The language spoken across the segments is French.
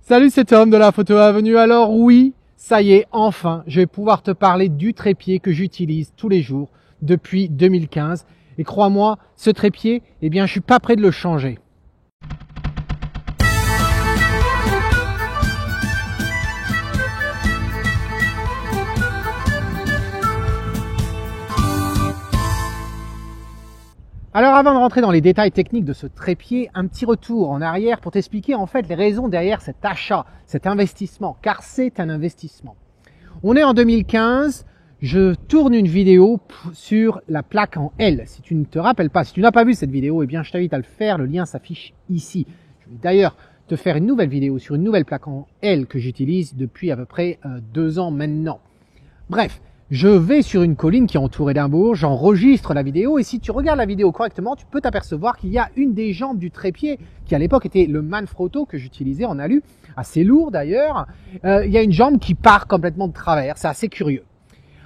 Salut, c'est Tom de la Photo Avenue. Alors oui, ça y est, enfin, je vais pouvoir te parler du trépied que j'utilise tous les jours depuis 2015. Et crois-moi, ce trépied, eh bien, je suis pas prêt de le changer. Alors avant de rentrer dans les détails techniques de ce trépied, un petit retour en arrière pour t'expliquer en fait les raisons derrière cet achat, cet investissement, car c'est un investissement. On est en 2015, je tourne une vidéo sur la plaque en L. Si tu ne te rappelles pas, si tu n'as pas vu cette vidéo, eh bien je t'invite à le faire, le lien s'affiche ici. Je vais d'ailleurs te faire une nouvelle vidéo sur une nouvelle plaque en L que j'utilise depuis à peu près 2 ans maintenant. Bref. Je vais sur une colline qui est entourée d'un bourg, j'enregistre la vidéo et si tu regardes la vidéo correctement, tu peux t'apercevoir qu'il y a une des jambes du trépied qui à l'époque était le Manfrotto que j'utilisais en alu, assez lourd d'ailleurs. Il y a une jambe qui part complètement de travers, c'est assez curieux.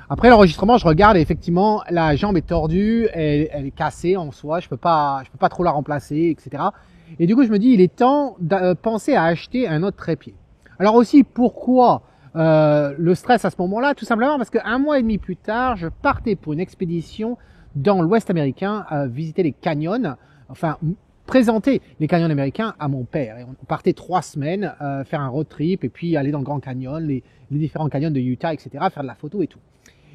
Après l'enregistrement, je regarde et effectivement la jambe est tordue, elle est cassée en soi, je peux pas trop la remplacer, etc. Et du coup je me dis il est temps de penser à acheter un autre trépied. Alors aussi pourquoi le stress à ce moment-là, tout simplement parce qu'un mois et demi plus tard, je partais pour une expédition dans l'Ouest américain, visiter les canyons, enfin présenter les canyons américains à mon père. Et on partait 3 semaines, faire un road trip et puis aller dans le Grand Canyon, les différents canyons de Utah, etc., faire de la photo et tout.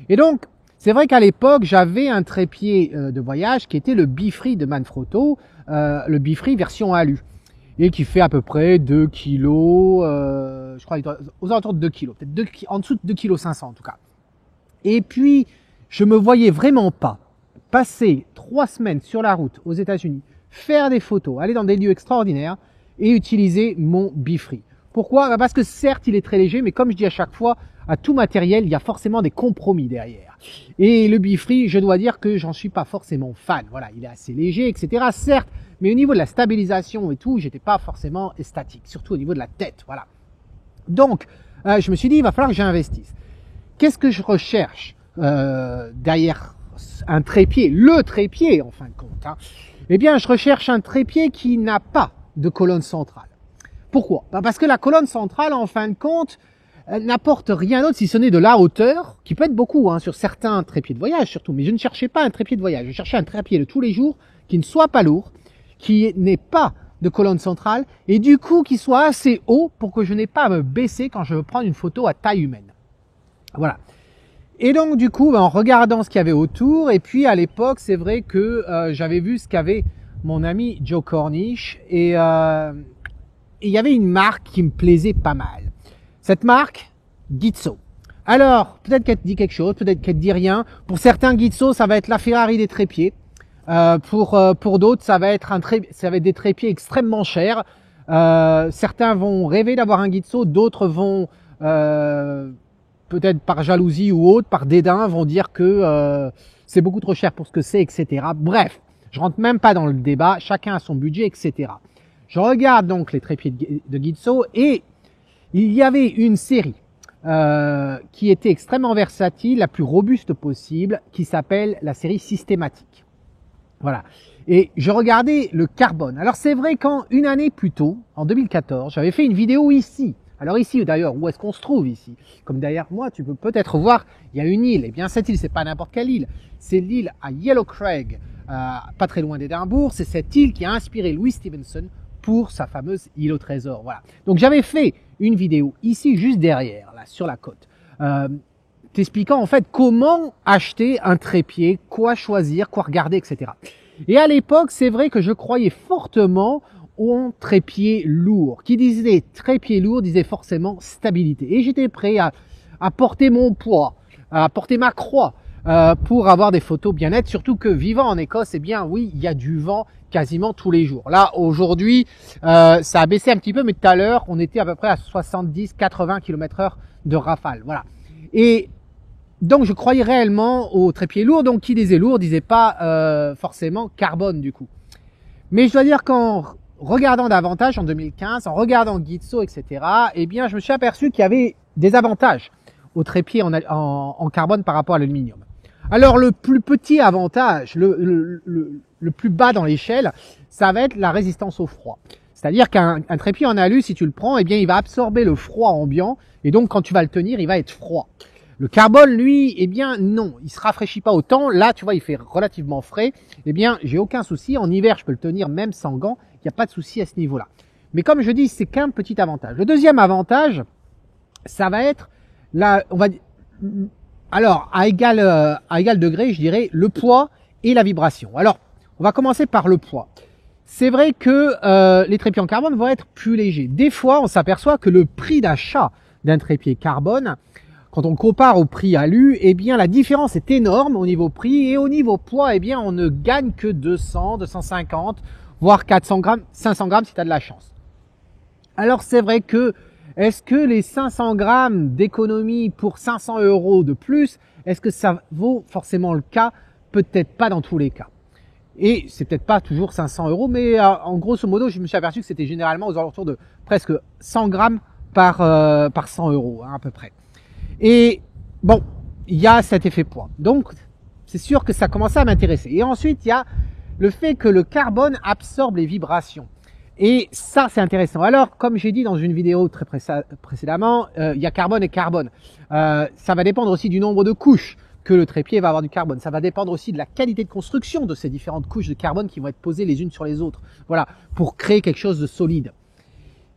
Et donc, c'est vrai qu'à l'époque, j'avais un trépied de voyage qui était le Bifree de Manfrotto, le Bifree version alu. Et qui fait à peu près 2 kilos, je crois aux alentours de 2 kilos, peut-être en dessous de 2 kilos 500 en tout cas. Et puis, je me voyais vraiment pas passer 3 semaines sur la route aux États-Unis, faire des photos, aller dans des lieux extraordinaires et utiliser mon Bifree. Pourquoi? Parce que certes, il est très léger, mais comme je dis à chaque fois, à tout matériel, il y a forcément des compromis derrière. Et le Bifree, je dois dire que j'en suis pas forcément fan. Voilà, il est assez léger, etc. Certes, mais au niveau de la stabilisation et tout, j'étais pas forcément statique, surtout au niveau de la tête, voilà. Donc, je me suis dit, il va falloir que j'investisse. Qu'est-ce que je recherche derrière un trépied, le trépied en fin de compte, hein? Eh bien, je recherche un trépied qui n'a pas de colonne centrale. Pourquoi? Parce que la colonne centrale, en fin de compte, n'apporte rien d'autre si ce n'est de la hauteur, qui peut être beaucoup hein, sur certains trépieds de voyage surtout, mais je ne cherchais pas un trépied de voyage, je cherchais un trépied de tous les jours qui ne soit pas lourd, qui n'ait pas de colonne centrale et du coup qui soit assez haut pour que je n'ai pas à me baisser quand je veux prendre une photo à taille humaine. Voilà. Et donc du coup, en regardant ce qu'il y avait autour, et puis à l'époque, c'est vrai que j'avais vu ce qu'avait mon ami Joe Cornish et il y avait une marque qui me plaisait pas mal. Cette marque, Gitzo. Alors, peut-être qu'elle te dit quelque chose, peut-être qu'elle te dit rien. Pour certains, Gitzo, ça va être la Ferrari des trépieds. Pour d'autres, ça va être des trépieds extrêmement chers. Certains vont rêver d'avoir un Gitzo, d'autres vont peut-être par jalousie ou autre, par dédain, vont dire que c'est beaucoup trop cher pour ce que c'est, etc. Bref, je rentre même pas dans le débat. Chacun a son budget, etc. Je regarde donc les trépieds de Gitzo et il y avait une série qui était extrêmement versatile, la plus robuste possible, qui s'appelle la série systématique. Voilà. Et je regardais le carbone. Alors c'est vrai qu'en une année plus tôt, en 2014, j'avais fait une vidéo ici. Alors ici d'ailleurs, où est-ce qu'on se trouve ici? Comme derrière moi, tu peux peut-être voir, il y a une île. Eh bien cette île, c'est pas n'importe quelle île. C'est l'île à Yellow Craig, pas très loin d'Édimbourg. C'est cette île qui a inspiré Louis Stevenson pour sa fameuse île au trésor. Voilà. Donc j'avais fait une vidéo ici, juste derrière, là, sur la côte. T'expliquant en fait comment acheter un trépied, quoi choisir, quoi regarder, etc. Et à l'époque, c'est vrai que je croyais fortement au trépied lourd. Qui disait trépied lourd disait forcément stabilité. Et j'étais prêt à porter mon poids, à porter ma croix pour avoir des photos bien nettes. Surtout que vivant en Écosse, eh bien oui, il y a du vent quasiment tous les jours. Là, aujourd'hui, ça a baissé un petit peu, mais tout à l'heure, on était à peu près à 70-80 km/h de rafale. Voilà. Et donc je croyais réellement au trépied lourd, donc qui disait lourd disait pas forcément carbone du coup. Mais je dois dire qu'en regardant davantage en 2015, en regardant Gitzo, etc., eh bien je me suis aperçu qu'il y avait des avantages au trépied en carbone par rapport à l'aluminium. Alors le plus petit avantage, le plus bas dans l'échelle, ça va être la résistance au froid. C'est-à-dire qu'un trépied en alu, si tu le prends, eh bien, il va absorber le froid ambiant et donc quand tu vas le tenir, il va être froid. Le carbone, lui, eh bien, non, il se rafraîchit pas autant. Là, tu vois, il fait relativement frais. Eh bien, j'ai aucun souci. En hiver, je peux le tenir même sans gants. Il n'y a pas de souci à ce niveau-là. Mais comme je dis, c'est qu'un petit avantage. Le deuxième avantage, ça va être alors, à égal degré, je dirais, le poids et la vibration. Alors, on va commencer par le poids. C'est vrai que les trépieds en carbone vont être plus légers. Des fois, on s'aperçoit que le prix d'achat d'un trépied carbone, quand on compare au prix alu, eh bien, la différence est énorme au niveau prix et au niveau poids, eh bien, on ne gagne que 200, 250, voire 400 grammes, 500 grammes si tu as de la chance. Alors, c'est vrai que est-ce que les 500 grammes d'économie pour 500 € de plus, est-ce que ça vaut forcément le cas? Peut-être pas dans tous les cas. Et c'est peut-être pas toujours 500 €, mais en grosso modo, je me suis aperçu que c'était généralement aux alentours de presque 100 grammes par 100 €, hein, à peu près. Et bon, il y a cet effet poids. Donc, c'est sûr que ça commence à m'intéresser. Et ensuite, il y a le fait que le carbone absorbe les vibrations. Et ça, c'est intéressant. Alors, comme j'ai dit dans une vidéo très précédemment, il y a carbone et carbone. Ça va dépendre aussi du nombre de couches que le trépied va avoir du carbone. Ça va dépendre aussi de la qualité de construction de ces différentes couches de carbone qui vont être posées les unes sur les autres. Voilà, pour créer quelque chose de solide.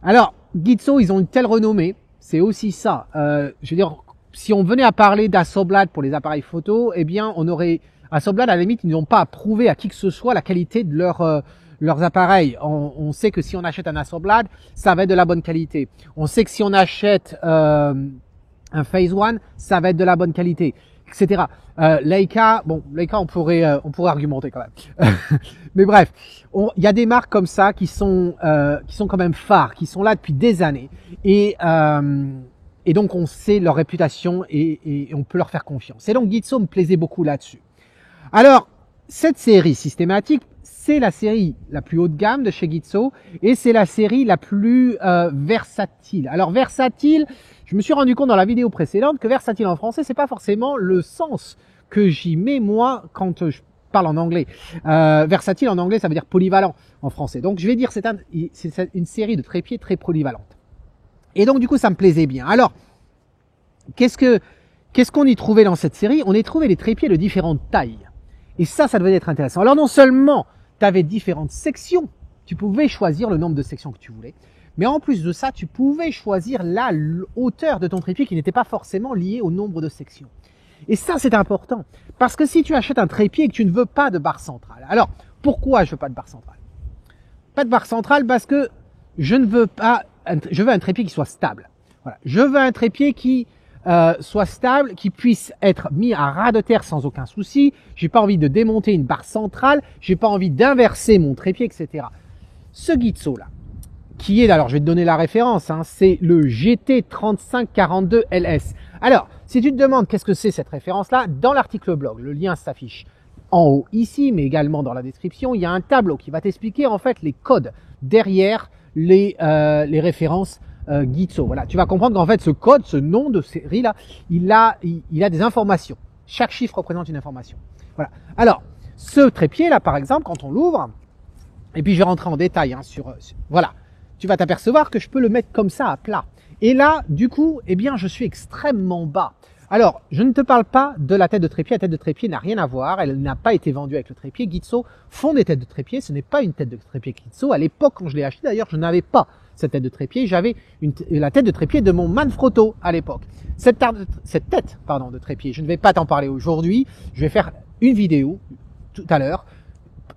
Alors, Gitzo, ils ont une telle renommée. C'est aussi ça. Je veux dire, si on venait à parler d'Hasselblad pour les appareils photo, eh bien, on aurait Hasselblad, à la limite, ils n'ont pas à prouver à qui que ce soit la qualité de leurs appareils. On sait que si on achète un Hasselblad, ça va être de la bonne qualité. On sait que si on achète un Phase One, ça va être de la bonne qualité, etc. Leica, on pourrait argumenter quand même. Mais bref, il y a des marques comme ça qui sont quand même phares, qui sont là depuis des années et donc on sait leur réputation et on peut leur faire confiance. Et donc Gitzo me plaisait beaucoup là-dessus. Alors, cette série systématique, c'est la série la plus haut de gamme de chez Gitzo et c'est la série la plus versatile. Alors versatile, je me suis rendu compte dans la vidéo précédente que versatile en français, c'est pas forcément le sens que j'y mets moi quand je parle en anglais. Versatile en anglais, ça veut dire polyvalent en français. Donc je vais dire c'est une série de trépieds très polyvalente. Et donc du coup, ça me plaisait bien. Alors, qu'est-ce qu'on y trouvait dans cette série? On y trouvait des trépieds de différentes tailles. Et ça devait être intéressant. Alors non seulement tu avais différentes sections, tu pouvais choisir le nombre de sections que tu voulais, mais en plus de ça, tu pouvais choisir la hauteur de ton trépied qui n'était pas forcément liée au nombre de sections. Et ça, c'est important. Parce que si tu achètes un trépied et que tu ne veux pas de barre centrale, alors pourquoi je veux pas de barre centrale? Pas de barre centrale parce que je veux un trépied qui soit stable. Voilà. Je veux un trépied qui soit stable, qui puisse être mis à ras de terre sans aucun souci. J'ai pas envie de démonter une barre centrale, j'ai pas envie d'inverser mon trépied, etc. Ce Gitzo là, qui est, alors je vais te donner la référence, hein, c'est le GT3542 LS. Alors, si tu te demandes qu'est-ce que c'est cette référence-là, dans l'article blog, le lien s'affiche en haut ici, mais également dans la description, il y a un tableau qui va t'expliquer en fait les codes derrière les références Gitzo. Voilà, tu vas comprendre qu'en fait ce code, ce nom de série là, il a des informations. Chaque chiffre représente une information. Voilà. Alors, ce trépied là, par exemple, quand on l'ouvre, et puis je vais rentrer en détail hein, voilà, tu vas t'apercevoir que je peux le mettre comme ça à plat. Et là, du coup, eh bien, je suis extrêmement bas. Alors, je ne te parle pas de la tête de trépied. La tête de trépied n'a rien à voir. Elle n'a pas été vendue avec le trépied. Gitzo font des têtes de trépied. Ce n'est pas une tête de trépied Gitzo. À l'époque, quand je l'ai acheté, d'ailleurs, je n'avais pas cette tête de trépied. J'avais la tête de trépied de mon Manfrotto à l'époque. Cette tête, de trépied, je ne vais pas t'en parler aujourd'hui. Je vais faire une vidéo tout à l'heure,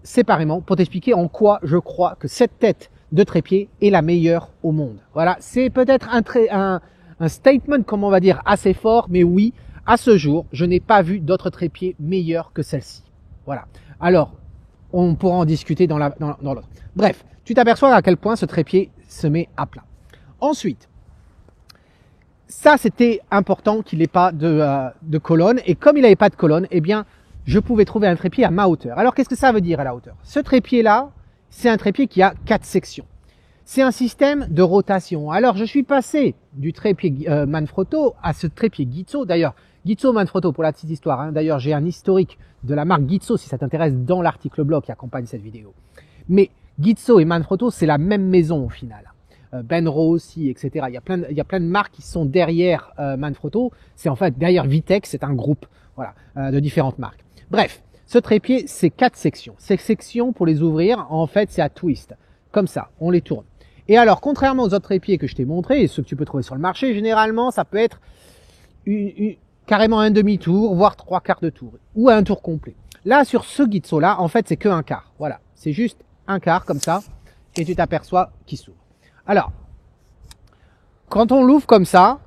séparément, pour t'expliquer en quoi je crois que cette tête de trépied est la meilleure au monde. Voilà, c'est peut-être un statement, comme on va dire, assez fort, mais oui, à ce jour, je n'ai pas vu d'autres trépieds meilleurs que celle-ci. Voilà. Alors, on pourra en discuter dans l'autre. Bref, tu t'aperçois à quel point ce trépied se met à plat. Ensuite, ça c'était important qu'il n'ait pas de colonne, et comme il n'avait pas de colonne, eh bien, je pouvais trouver un trépied à ma hauteur. Alors, qu'est-ce que ça veut dire à la hauteur? Ce trépied-là, c'est un trépied qui a 4 sections. C'est un système de rotation. Alors, je suis passé du trépied Manfrotto à ce trépied Gitzo. D'ailleurs, Gitzo Manfrotto, pour la petite histoire. Hein. D'ailleurs, j'ai un historique de la marque Gitzo, si ça t'intéresse, dans l'article blog qui accompagne cette vidéo. Mais Gitso et Manfrotto, c'est la même maison au final. Benro aussi, etc. Il y a plein de marques qui sont derrière Manfrotto. C'est en fait derrière Vitex, c'est un groupe, voilà, de différentes marques. Bref, ce trépied, c'est 4 sections. Ces sections, pour les ouvrir, en fait, c'est à twist. Comme ça, on les tourne. Et alors, contrairement aux autres trépieds que je t'ai montrés, et ceux que tu peux trouver sur le marché, généralement, ça peut être carrément un demi-tour, voire 3/4 de tour, ou un tour complet. Là, sur ce Gitso-là, en fait, c'est que un quart. Voilà, c'est juste un quart, comme ça, et tu t'aperçois qu'il s'ouvre. Alors, quand on l'ouvre comme ça,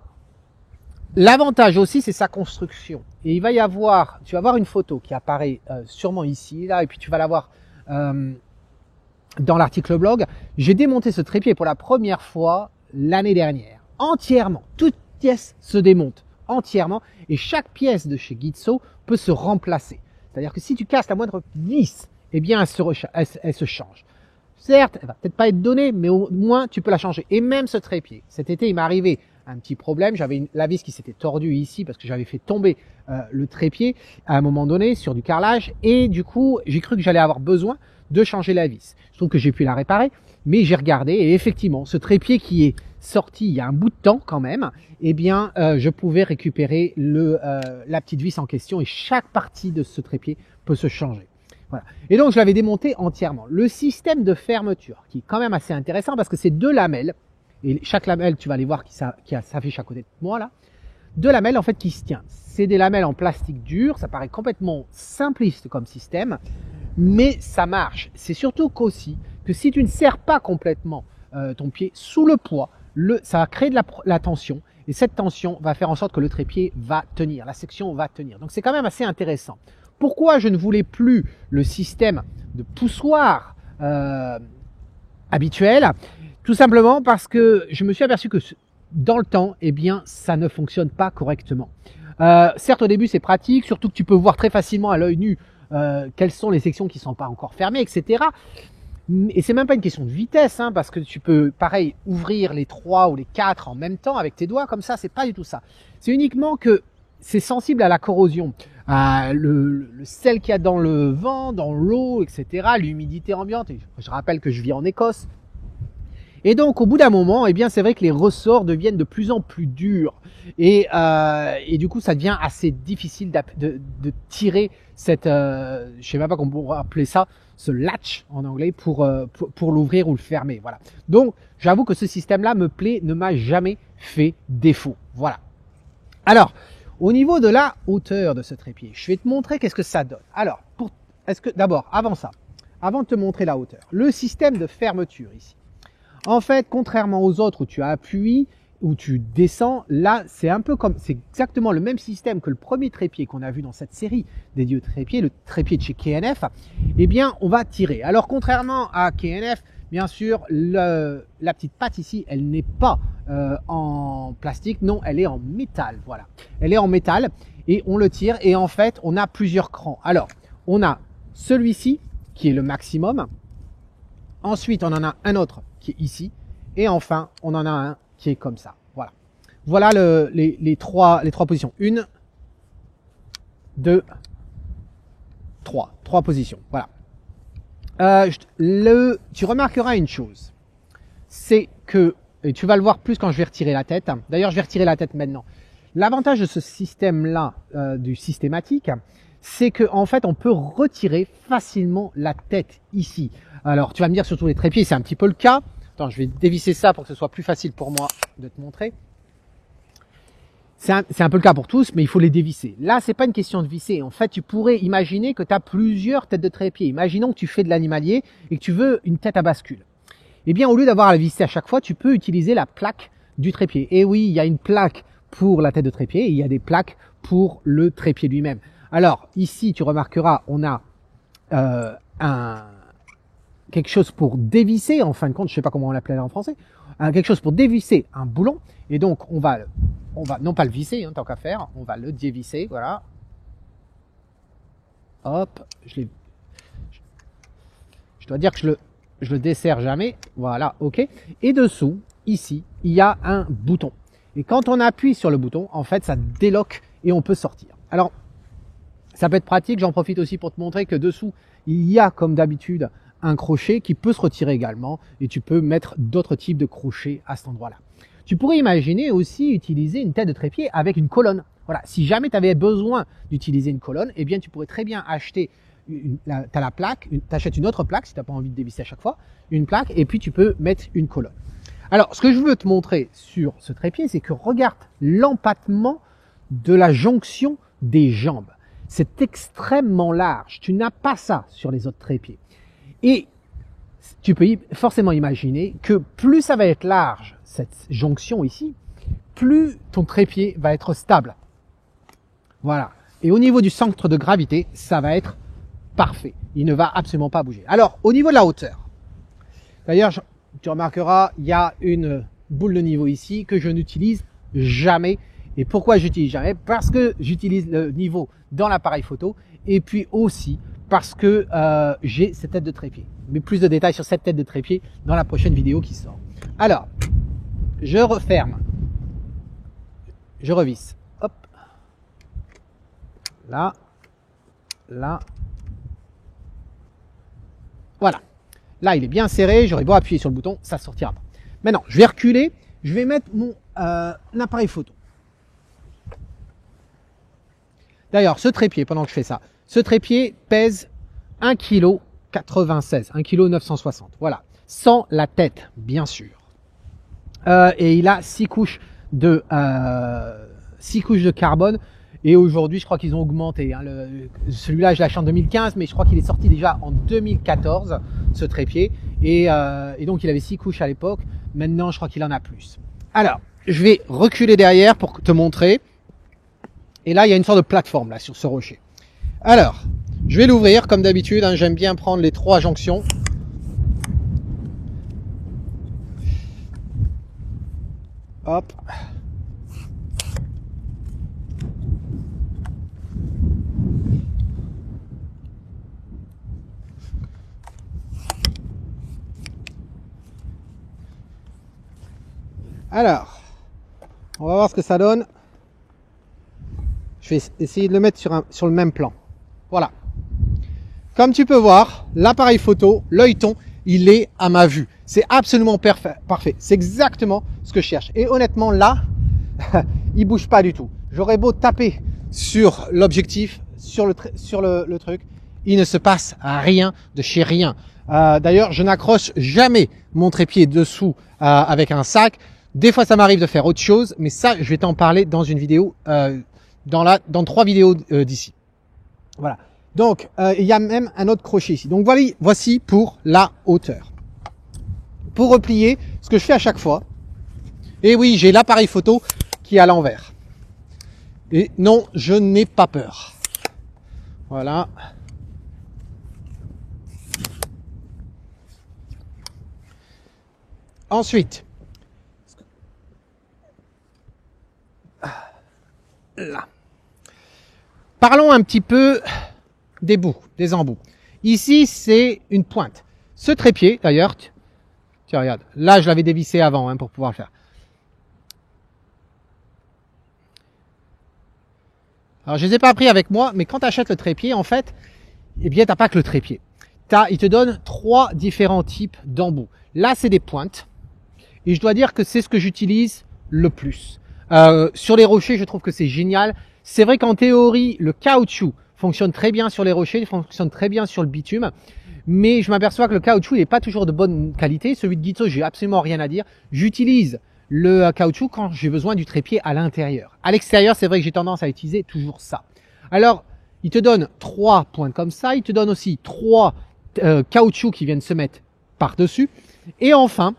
l'avantage aussi, c'est sa construction. Et il va y avoir, tu vas voir une photo qui apparaît sûrement ici, là, et puis tu vas la voir dans l'article blog. J'ai démonté ce trépied pour la première fois l'année dernière, entièrement. Toute pièce se démonte entièrement, et chaque pièce de chez Gitso peut se remplacer. C'est-à-dire que si tu casses la moindre vis, eh bien, elle se change. Certes, elle va peut-être pas être donnée, mais au moins tu peux la changer. Et même ce trépied, cet été, il m'est arrivé un petit problème. J'avais la vis qui s'était tordue ici parce que j'avais fait tomber le trépied à un moment donné sur du carrelage. Et du coup, j'ai cru que j'allais avoir besoin de changer la vis. Je trouve que j'ai pu la réparer, mais j'ai regardé et effectivement, ce trépied qui est sorti il y a un bout de temps quand même, eh bien, je pouvais récupérer la petite vis en question et chaque partie de ce trépied peut se changer. Voilà. Et donc, je l'avais démonté entièrement. Le système de fermeture, qui est quand même assez intéressant parce que c'est 2 lamelles. Et chaque lamelle, tu vas aller voir qui s'affiche à côté de moi là. 2 lamelles en fait qui se tiennent. C'est des lamelles en plastique dur. Ça paraît complètement simpliste comme système, mais ça marche. C'est surtout qu'aussi que si tu ne serres pas complètement ton pied sous le poids, ça va créer de la tension. Et cette tension va faire en sorte que le trépied va tenir, la section va tenir. Donc c'est quand même assez intéressant. Pourquoi je ne voulais plus le système de poussoir habituel? Tout simplement parce que je me suis aperçu que dans le temps, eh bien, ça ne fonctionne pas correctement. Certes, au début, c'est pratique, surtout que tu peux voir très facilement à l'œil nu quelles sont les sections qui ne sont pas encore fermées, etc. Et c'est même pas une question de vitesse, hein, parce que tu peux, pareil, ouvrir les 3 ou les 4 en même temps avec tes doigts, comme ça, c'est pas du tout ça. C'est uniquement que c'est sensible à la corrosion, à le sel qu'il y a dans le vent, dans l'eau, etc., l'humidité ambiante. Et je rappelle que je vis en Écosse. Et donc, au bout d'un moment, eh bien, c'est vrai que les ressorts deviennent de plus en plus durs. Et du coup, ça devient assez difficile de tirer cette, je sais même pas comment on pourrait appeler ça, ce latch en anglais pour l'ouvrir ou le fermer. Voilà. Donc, j'avoue que ce système-là me plaît, ne m'a jamais fait défaut. Voilà. Alors, au niveau de la hauteur de ce trépied, je vais te montrer qu'est-ce que ça donne. Alors, d'abord, avant de te montrer la hauteur, le système de fermeture ici. En fait, contrairement aux autres où tu appuies, où tu descends, là, c'est exactement le même système que le premier trépied qu'on a vu dans cette série dédiée au trépied, le trépied de chez KNF. Eh bien, on va tirer. Alors, contrairement à KNF, bien sûr, la petite patte ici, elle n'est pas en plastique, non, elle est en métal, voilà. Elle est en métal et on le tire et en fait, on a plusieurs crans. Alors, on a celui-ci qui est le maximum. Ensuite, on en a un autre qui est ici. Et enfin, on en a un qui est comme ça. Voilà. Voilà les trois positions. 1, 2, 3. 3 positions. Voilà. Tu remarqueras une chose. C'est que, et tu vas le voir plus quand je vais retirer la tête. D'ailleurs, je vais retirer la tête maintenant. L'avantage de ce système-là, du systématique, c'est que en fait, on peut retirer facilement la tête ici. Alors, tu vas me dire sur tous les trépieds, c'est un petit peu le cas. Attends, je vais dévisser ça pour que ce soit plus facile pour moi de te montrer. C'est un peu le cas pour tous, mais il faut les dévisser. Là, c'est pas une question de visser. En fait, tu pourrais imaginer que tu as plusieurs têtes de trépied. Imaginons que tu fais de l'animalier et que tu veux une tête à bascule. Eh bien, au lieu d'avoir à la visser à chaque fois, tu peux utiliser la plaque du trépied. Et oui, il y a une plaque pour la tête de trépied et il y a des plaques pour le trépied lui-même. Alors, ici, tu remarqueras, on a quelque chose pour dévisser, en fin de compte, je sais pas comment on l'appelait en français, quelque chose pour dévisser un boulon. Et donc, on va non pas le visser, hein, tant qu'à faire, on va le dévisser, voilà. Hop, je dois dire que je le desserre jamais, voilà, ok. Et dessous, ici, il y a un bouton. Et quand on appuie sur le bouton, en fait, ça déloque et on peut sortir. Alors, ça peut être pratique, j'en profite aussi pour te montrer que dessous, il y a, comme d'habitude, un crochet qui peut se retirer également et tu peux mettre d'autres types de crochets à cet endroit-là. Tu pourrais imaginer aussi utiliser une tête de trépied avec une colonne. Voilà, si jamais tu avais besoin d'utiliser une colonne, eh bien tu pourrais très bien acheter, tu as la plaque, tu achètes une autre plaque si tu n'as pas envie de dévisser à chaque fois, une plaque et puis tu peux mettre une colonne. Alors, ce que je veux te montrer sur ce trépied, c'est que regarde l'empattement de la jonction des jambes. C'est extrêmement large. Tu n'as pas ça sur les autres trépieds. Et tu peux forcément imaginer que plus ça va être large, cette jonction ici, plus ton trépied va être stable. Voilà. Et au niveau du centre de gravité, ça va être parfait. Il ne va absolument pas bouger. Alors, au niveau de la hauteur, d'ailleurs, tu remarqueras, il y a une boule de niveau ici que je n'utilise jamais. Et pourquoi j'utilise jamais? Parce que j'utilise le niveau dans l'appareil photo et puis aussi parce que j'ai cette tête de trépied. Mais plus de détails sur cette tête de trépied dans la prochaine vidéo qui sort. Alors, je referme, je revisse. Hop, là, là. Voilà. Là, il est bien serré. J'aurais beau appuyer sur le bouton, ça sortira pas. Maintenant, je vais reculer. Je vais mettre mon appareil photo. D'ailleurs, ce trépied, pendant que je fais ça, ce trépied pèse 1,96 kg, 1,960 kg. Voilà. Sans la tête, bien sûr. Et il a 6 couches de carbone. Et aujourd'hui, je crois qu'ils ont augmenté. Hein. Celui-là, je l'ai acheté en 2015, mais je crois qu'il est sorti déjà en 2014, ce trépied. Et donc, il avait 6 couches à l'époque. Maintenant, je crois qu'il en a plus. Alors, je vais reculer derrière pour te montrer. Et là, il y a une sorte de plateforme là sur ce rocher. Alors, je vais l'ouvrir comme d'habitude. Hein, j'aime bien prendre les 3 jonctions. Hop. Alors, on va voir ce que ça donne. Je vais essayer de le mettre sur le même plan. Voilà. Comme tu peux voir, l'appareil photo, l'œilleton, il est à ma vue. C'est absolument parfait. C'est exactement ce que je cherche. Et honnêtement, là, il bouge pas du tout. J'aurais beau taper sur l'objectif, sur le truc, il ne se passe rien de chez rien. D'ailleurs, je n'accroche jamais mon trépied dessous avec un sac. Des fois, ça m'arrive de faire autre chose, mais ça, je vais t'en parler dans une vidéo, dans 3 vidéos d'ici. Voilà. Donc, il y a même un autre crochet ici. Donc, voici pour la hauteur. Pour replier, ce que je fais à chaque fois, et oui, j'ai l'appareil photo qui est à l'envers. Et non, je n'ai pas peur. Voilà. Ensuite, là. Parlons un petit peu des bouts, des embouts. Ici, c'est une pointe. Ce trépied, d'ailleurs, tiens, regarde, là, je l'avais dévissé avant pour pouvoir le faire. Alors, je les ai pas pris avec moi, mais quand tu achètes le trépied, en fait, eh bien, t'as pas que le trépied. Il te donne 3 différents types d'embouts. Là, c'est des pointes. Et je dois dire que c'est ce que j'utilise le plus. Sur les rochers, je trouve que c'est génial. C'est vrai qu'en théorie, le caoutchouc fonctionne très bien sur les rochers, il fonctionne très bien sur le bitume. Mais je m'aperçois que le caoutchouc n'est pas toujours de bonne qualité. Celui de Gitzo, j'ai absolument rien à dire. J'utilise le caoutchouc quand j'ai besoin du trépied à l'intérieur. À l'extérieur, c'est vrai que j'ai tendance à utiliser toujours ça. Alors, il te donne 3 pointes comme ça. Il te donne aussi 3 caoutchoucs qui viennent se mettre par-dessus. Et enfin,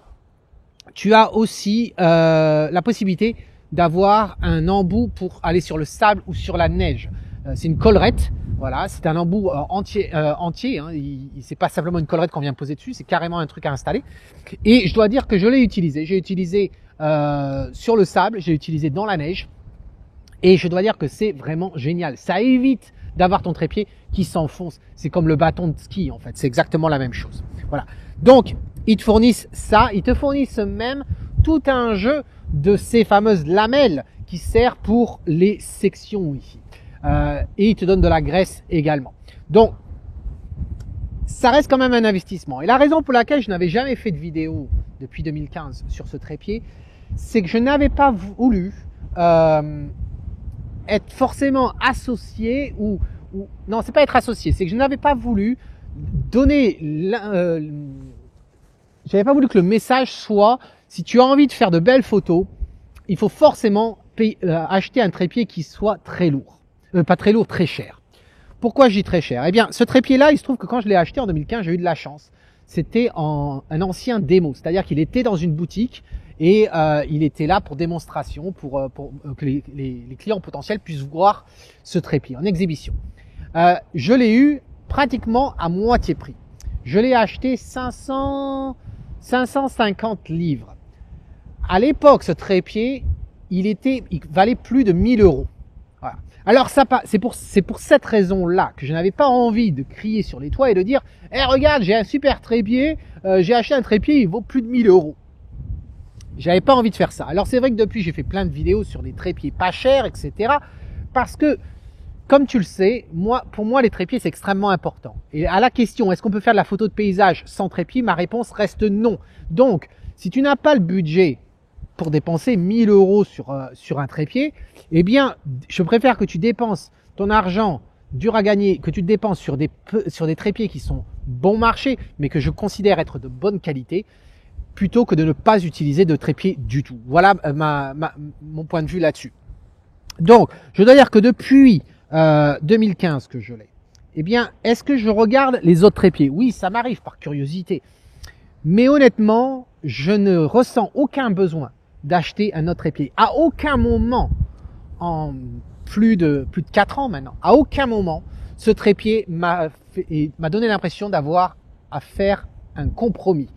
tu as aussi la possibilité d'avoir un embout pour aller sur le sable ou sur la neige. C'est une collerette, voilà, c'est un embout entier. C'est pas simplement une collerette qu'on vient poser dessus, c'est carrément un truc à installer. Et je dois dire que je l'ai utilisé. J'ai utilisé sur le sable, j'ai utilisé dans la neige. Et je dois dire que c'est vraiment génial. Ça évite d'avoir ton trépied qui s'enfonce. C'est comme le bâton de ski en fait, c'est exactement la même chose. Voilà. Donc, ils te fournissent ça, ils te fournissent même tout un jeu de ces fameuses lamelles qui sert pour les sections ici. Et ils te donnent de la graisse également. Donc, ça reste quand même un investissement. Et la raison pour laquelle je n'avais jamais fait de vidéo depuis 2015 sur ce trépied, c'est que je n'avais pas voulu être forcément associé non, c'est pas être associé, c'est que je n'avais pas voulu donner j'avais pas voulu que le message soit si tu as envie de faire de belles photos, il faut forcément acheter un trépied qui soit très lourd. Pas très lourd, très cher. Pourquoi je dis très cher? Eh bien, ce trépied-là, il se trouve que quand je l'ai acheté en 2015, j'ai eu de la chance. C'était un ancien démo, c'est-à-dire qu'il était dans une boutique et il était là pour démonstration, pour que les clients potentiels puissent voir ce trépied en exhibition. Je l'ai eu pratiquement à moitié prix. Je l'ai acheté 550 livres. À l'époque, ce trépied, il valait plus de 1000 euros. Voilà. Alors c'est pour cette raison-là que je n'avais pas envie de crier sur les toits et de dire « Eh regarde, j'ai un super trépied, j'ai acheté un trépied, il vaut plus de 1000 euros. » J'avais pas envie de faire ça. Alors c'est vrai que depuis, j'ai fait plein de vidéos sur des trépieds pas chers, etc. Parce que, comme tu le sais, pour moi, les trépieds, c'est extrêmement important. Et à la question, est-ce qu'on peut faire de la photo de paysage sans trépied? Ma réponse reste non. Donc, si tu n'as pas le budget pour dépenser 1000 euros sur un trépied, eh bien, je préfère que tu dépenses ton argent dur à gagner, que tu te dépenses sur des trépieds qui sont bon marché, mais que je considère être de bonne qualité, plutôt que de ne pas utiliser de trépied du tout. Voilà mon point de vue là-dessus. Donc, je dois dire que depuis 2015 que je l'ai, eh bien, est-ce que je regarde les autres trépieds? Oui, ça m'arrive par curiosité. Mais honnêtement, je ne ressens aucun besoin d'acheter un autre trépied. À aucun moment, en plus de 4 ans maintenant, à aucun moment, ce trépied m'a donné l'impression d'avoir à faire un compromis.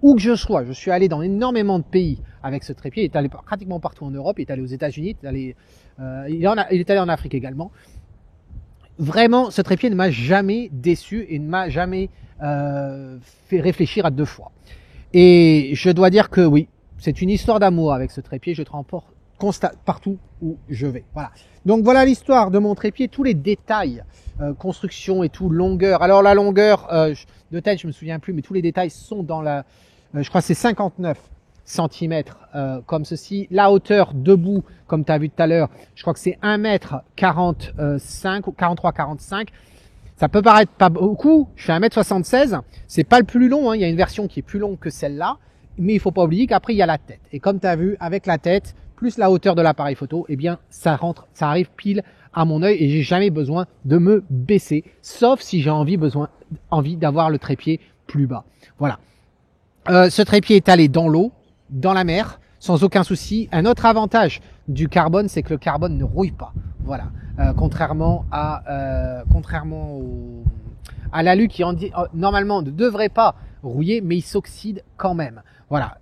Où que je sois, je suis allé dans énormément de pays avec ce trépied, il est allé pratiquement partout en Europe, il est allé aux États-Unis, il est allé en Afrique également. Vraiment, ce trépied ne m'a jamais déçu et ne m'a jamais fait réfléchir à deux fois. Et je dois dire que oui, c'est une histoire d'amour avec ce trépied, je transporte partout où je vais. Voilà. Donc voilà l'histoire de mon trépied, tous les détails, construction et tout, longueur. Alors la longueur, de tête je me souviens plus, mais tous les détails sont dans je crois que c'est 59 cm comme ceci. La hauteur debout, comme tu as vu tout à l'heure, je crois que c'est 1m45 ou 43-45. Ça peut paraître pas beaucoup, je fais 1m76, c'est pas le plus long, hein. Il y a une version qui est plus longue que celle-là, mais il faut pas oublier qu'après il y a la tête. Et comme tu as vu, avec la tête, plus la hauteur de l'appareil photo, eh bien ça arrive pile à mon œil et j'ai jamais besoin de me baisser, sauf si j'ai envie d'avoir le trépied plus bas. Voilà. Ce trépied est allé dans l'eau, dans la mer, sans aucun souci. Un autre avantage du carbone, c'est que le carbone ne rouille pas. Voilà. Contrairement à l'alu qui normalement ne devrait pas rouiller, mais il s'oxyde quand même. Voilà.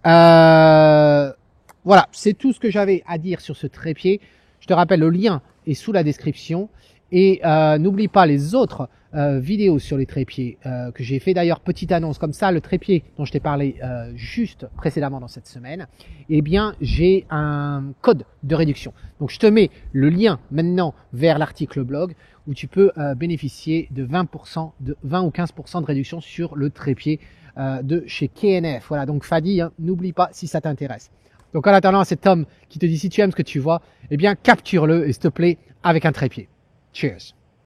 Voilà, c'est tout ce que j'avais à dire sur ce trépied. Je te rappelle, le lien est sous la description. Et n'oublie pas les autres vidéos sur les trépieds que j'ai fait. D'ailleurs, petite annonce comme ça, le trépied dont je t'ai parlé juste précédemment dans cette semaine, eh bien, j'ai un code de réduction. Donc, je te mets le lien maintenant vers l'article blog où tu peux bénéficier de 20 ou 15% de réduction sur le trépied de chez KNF. Voilà, donc Fadi, hein, n'oublie pas si ça t'intéresse. Donc, en attendant, cet homme qui te dit si tu aimes ce que tu vois, eh bien, capture-le et s'il te plaît avec un trépied. Cheers.